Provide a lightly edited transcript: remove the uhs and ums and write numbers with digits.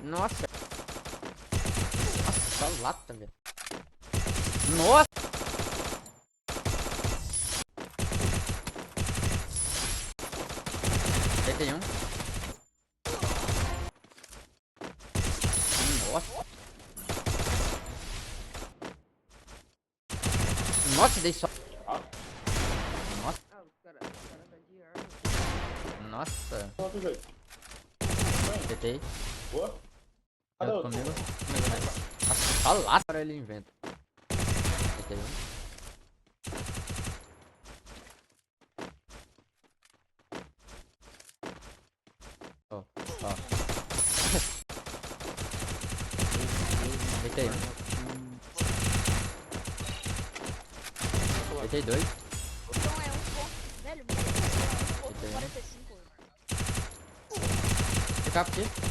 Nossa. Nossa, só lata, velho. Nossa. Tem um. Nossa. Nossa, dei só. Nossa. Nossa. Tentei. Boa. Cadê o Comigo. Nossa, só lá para ele inventa. Tentei um. Ó, ó. Tentei um. Tentei dois. Então é um ponto, velho, um ponto 45. Fica aqui.